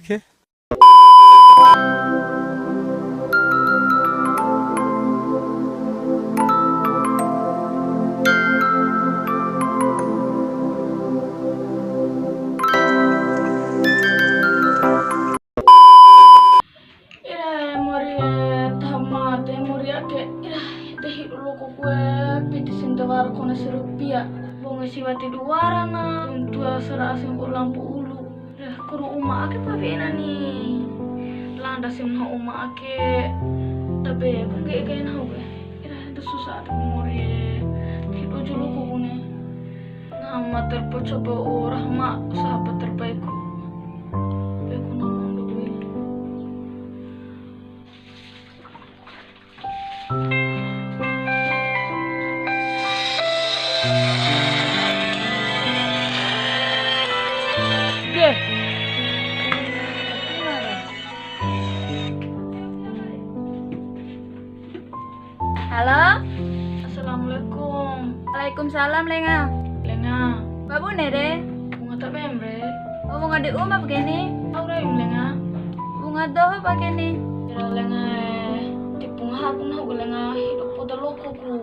Okay. Ira mori tamate mori ake ira dehi dulu ko kue piti sindawar kona serupia bonga siwati duwara na tua serasin ko lampu ulu ira kuru uma ake pavena ni landa simha uma ake tabe kunge gain hauge ira itu susah tu mori hidu julu ko kune nama terpocoba rahma sahabat terbaikku beku nama dulu. Halo, Assalamualaikum. Waalaikumsalam Lenga. Lenga, Babu nere, bunga tak pembre. oh, bunga di rumah begini, Aura yung lenga. bunga doho begini. Kira lenga tipung hakun hau lenga hidup pada loko ku.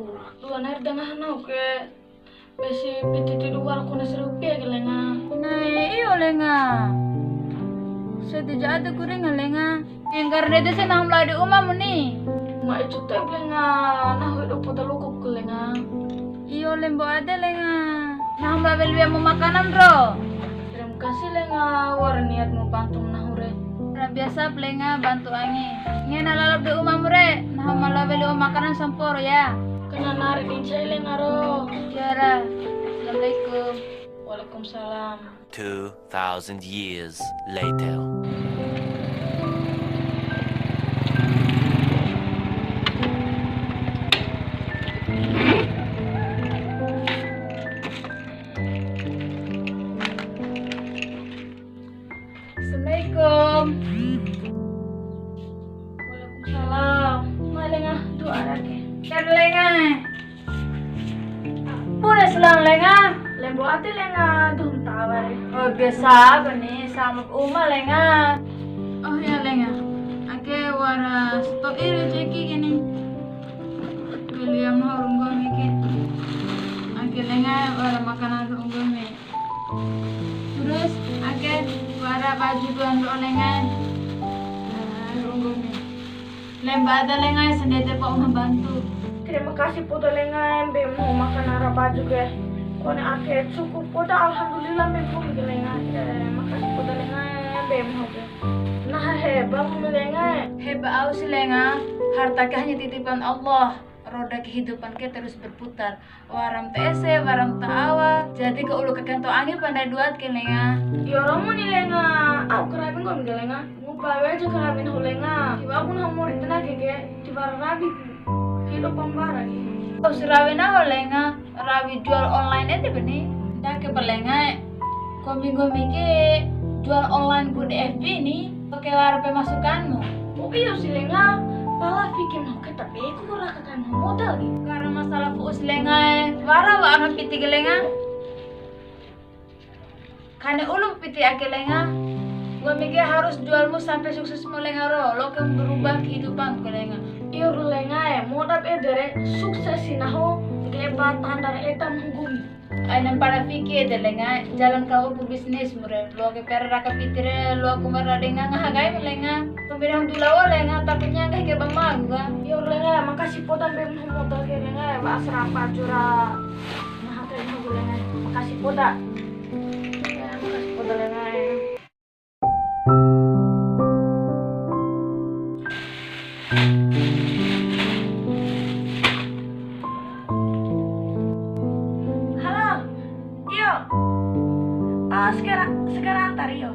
Luan air dengah nau ke. Besi piti di luar ku nasrupia ke lenga. Nah, iyo Lenga. Saya tidak ada kuring Lenga. Yang karena itu saya namlah di rumah muni. Ma itu tak lenga nah hidup pada loko ku lenga. Iyo lembo ada Lenga. Namlah beli mau makanan bro. Terima kasih lenga war niat mau bantu nahure. Nah, biasa Lenga bantu angi. Ingin lalap di rumah mure. Nah malah beli mau makanan sampor ya. Kena narik incai lenga ro. Tiara. Assalamualaikum. Waalaikumsalam. 2,000 years later. Assalamualaikum. Waalaikumsalam. Ma lenga doa lagi. Tiara Lenga. Puna selang Lenga. Lembo ate lenga dum tawar. Oh biasa bani sama uma Lenga. Oh ya Lenga. Ake waras to iri ceki gini. Beli yang mau runggong mikir. Ake Lenga wara makanan runggong mi. Terus ake wara baju tuan do Lenga. Runggong mi. Lemba ada Lenga sendiri pak uma bantu. Terima kasih pada lenga yang mau makan arah baju ke. Kone ake cukup pada alhamdulillah memang ke lenga. Terima kasih pada lenga yang mau ke. Nah hebat lenga. Heba au si Lenga, harta ke hanya titipan Allah. Roda kehidupan ke terus berputar. Waram tese, waram ta'awa. Jadi ke ulu kekanto angin pandai duat ke Lenga. Ya orang ni lenga. Aku kerabin kau mikir lenga. Ngupai aja kerabin aku lenga. Tiba aku nak mau ditena ke. Tiba rabi hidup pembara ke. Oh si Rawi naho Lenga, Rawi jual online itu benih. Dah ke pelenga, kau minggu ke jual online ku di FB ini. Pakai warpe masukanmu. Oh iya si lenga. Pala fikir mau ke tapi aku kurang akan modal ke. Karena masalah fuus Lenga, wara wa anak piti ke Lenga. Kane ulum piti ake Lenga. Gua mikir harus jualmu sampai sukses Lenga ro. Lo kan berubah kehidupan ke Lenga. Iyo lenga modal edere sukses sinaho kebat andar etam hugumi. Ainan pada fikir de Lenga, jalan kau pu bisnis mure. Lo ke per raka pitire lo aku meradenga ngahagai Lenga. Pembirang dulawa Lenga takutnya nggak ke bang gua. Iyo lenga makasih podan bem modal ke lenga basra pacura. Nah ke lenga makasih poda. Ya makasih poda lenga. Halo, iyo. Sekarang antar iyo.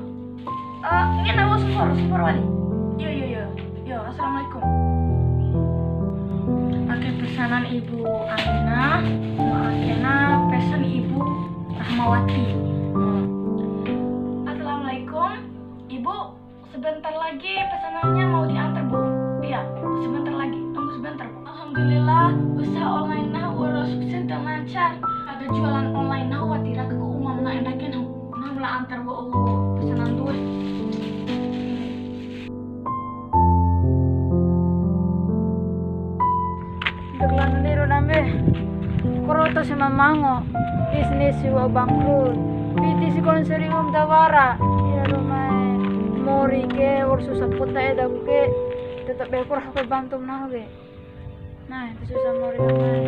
Ini nama super wali. Yo, assalamualaikum. Pakai pesanan ibu Amina, Akena pesan ibu Rahmawati. Assalamualaikum, ibu. Sebentar lagi pesanannya mau diantar bu. Iya, sebentar lagi. Tunggu sebentar bu. Alhamdulillah, usaha online nah udah sukses dan lancar. Ada jualan online nah watira ke umum nah endakin nah mulai antar bu pesanan tuh. Teglan liru nambe. Koroto si mamango. Bisnis si wa bangkrut. Piti si konserium tawara. Ya rumah mori ke ursus saput tae dagu ke. Tetap bekur aku bantu nah ge. Nah, itu susah mori namai.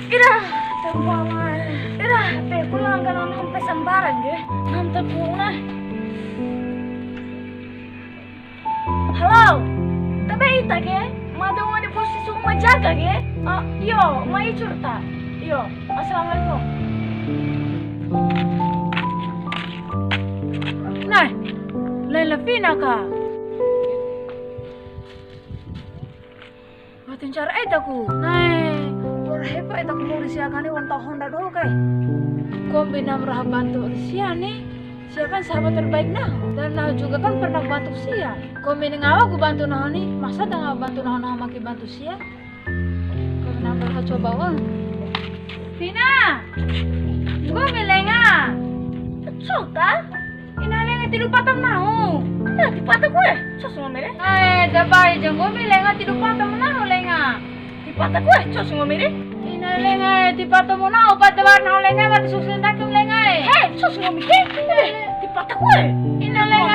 Ira, terbawah. Ira, pulang kan sampai sembarang ge. Nanti pulang. Halo, tapi ita ge, madu mau di posisi rumah jaga ge. Yo, mai curta. Yo, assalamualaikum. Nah, Laila Fina ka. Batin cara etaku. Nah, hebat etaku mau disiakan ni wantah Honda dulu kai. Kombi namrah bantu Sia nih. Sia kan sahabat terbaik nah. Dan nah juga kan pernah bantu Sia. Kombi ngawa ku bantu nah nih. Masa tak ngawa bantu nah maki bantu Sia? Kombi namrah coba wang. Fina, gue milenga. Sulta? Ina lenga tidur patam nahu. Nah, di patah gue. Sos ngomere. Dabai jeng gue milenga tidur patam nahu lenga. Di patah gue. Sos ngomere. Ina lenga di patam nahu pada warna lenga mati susun takum lenga. Hei, sos ngomere. Di patah gue. Ina lenga